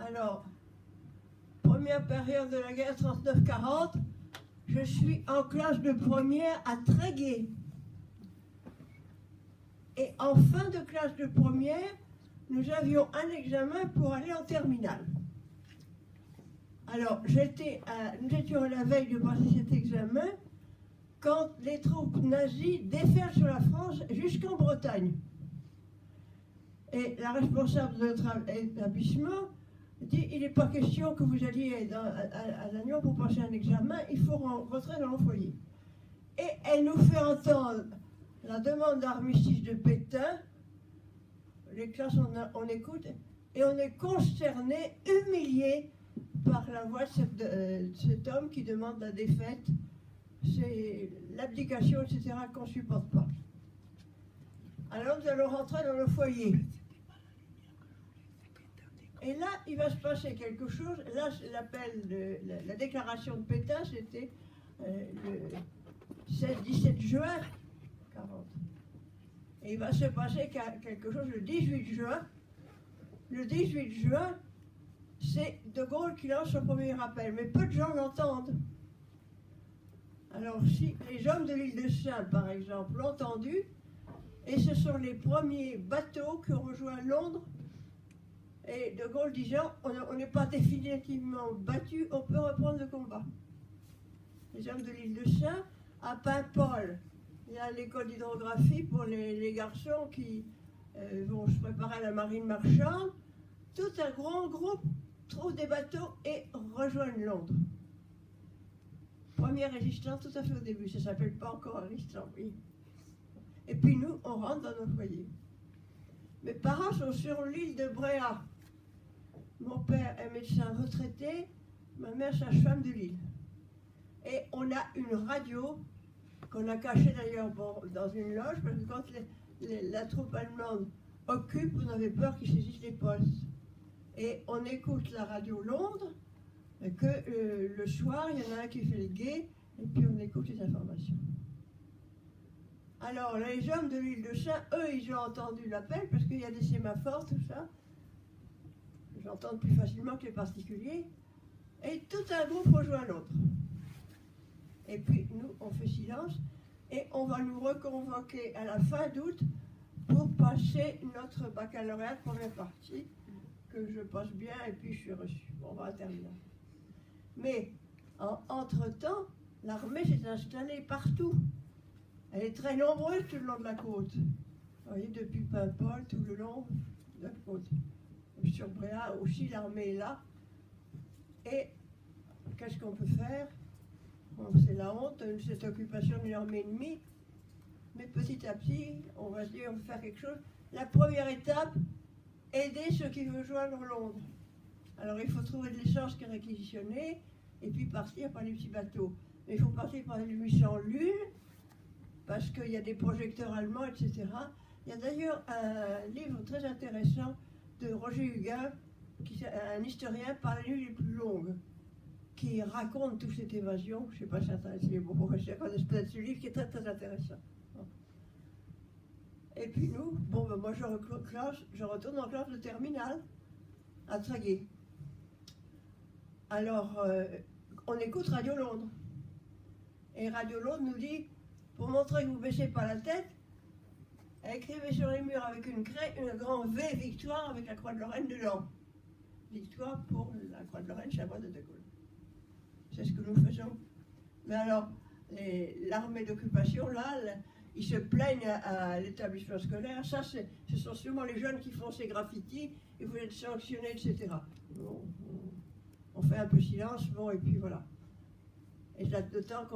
Alors, première période de la guerre 39-40, je suis en classe de première à Tréguier. Et en fin de classe de première, nous avions un examen pour aller en terminale. Alors, nous étions à la veille de passer cet examen quand les troupes nazies déferlent sur la France jusqu'en Bretagne. Et la responsable de notre établissement dit, il n'est pas question que vous alliez à Lannion pour passer un examen, il faut rentrer dans le foyer. Et elle nous fait entendre la demande d'armistice de Pétain, les classes on écoute, et on est consterné, humilié par la voix de cet homme qui demande la défaite. C'est l'abdication, etc., qu'on ne supporte pas. Alors nous allons rentrer dans le foyer. Et là, il va se passer quelque chose. Là, la déclaration de Pétain, c'était le 16-17 juin 40. Et il va se passer quelque chose le 18 juin. Le 18 juin, c'est De Gaulle qui lance son premier appel. Mais peu de gens l'entendent. Alors, si les hommes de l'île de Sein, par exemple, l'ont entendu, et ce sont les premiers bateaux qui ont rejoint Londres, et De Gaulle disant, on n'est pas définitivement battu, on peut reprendre le combat. Les hommes de l'île de Sein, à Paimpol, il y a l'école d'hydrographie pour les garçons qui vont se préparer à la marine marchande. Tout un grand groupe trouve des bateaux et rejoignent Londres. Première résistance tout à fait au début, ça ne s'appelle pas encore un résistant, oui. Et puis nous, on rentre dans nos foyers. Mes parents sont sur l'île de Bréa. Mon père est médecin retraité, ma mère sage-femme de l'île. Et on a une radio qu'on a cachée d'ailleurs dans une loge, parce que quand la troupe allemande occupe, on avait peur qu'ils saisissent les postes. Et on écoute la radio Londres, que le soir, il y en a un qui fait le guet, et puis on écoute les informations. Alors, les hommes de l'île de Sein, eux, ils ont entendu l'appel, parce qu'il y a des sémaphores, tout ça. Ils entendent plus facilement que les particuliers. Et tout un groupe rejoint l'autre. Et puis, nous, on fait silence, et on va nous reconvoquer à la fin d'août pour passer notre baccalauréat de première partie, que je passe bien, et puis je suis reçu. Bon, on va terminer. Mais, entre-temps, l'armée s'est installée partout. Elle est très nombreuse tout le long de la côte. Vous voyez, depuis Paimpol, tout le long de la côte. Et sur Bréa aussi, l'armée est là. Et qu'est-ce qu'on peut faire? Bon, c'est la honte, cette occupation d'une armée ennemie. Mais petit à petit, on va se dire, on va faire quelque chose. La première étape, aider ceux qui veulent joindre Londres. Alors il faut trouver de l'essence qui est réquisitionnée, et puis partir par les petits bateaux. Mais il faut partir par les 800 lunes, parce qu'il y a des projecteurs allemands, etc. Il y a d'ailleurs un livre très intéressant de Roger Huguin, un historien par les nuits les plus longues, qui raconte toute cette évasion. Je ne sais pas si ça intéresse beaucoup, je connais peut-être ce livre qui est très très intéressant. Et puis nous, bon, ben moi je retourne en classe de terminale à Tréguier. Alors, on écoute Radio Londres. Et Radio Londres nous dit, pour montrer que vous ne baissez pas la tête, écrivez sur les murs avec une craie un grand V victoire avec la croix de Lorraine dedans. Victoire pour la croix de Lorraine, Chabois de Gaulle. C'est ce que nous faisons. Mais alors, l'armée d'occupation, là, ils se plaignent à l'établissement scolaire. Ça, ce sont sûrement les jeunes qui font ces graffitis, et vous êtes sanctionnés, etc. Bon, on fait un peu silence, bon, et puis voilà. Et là, de temps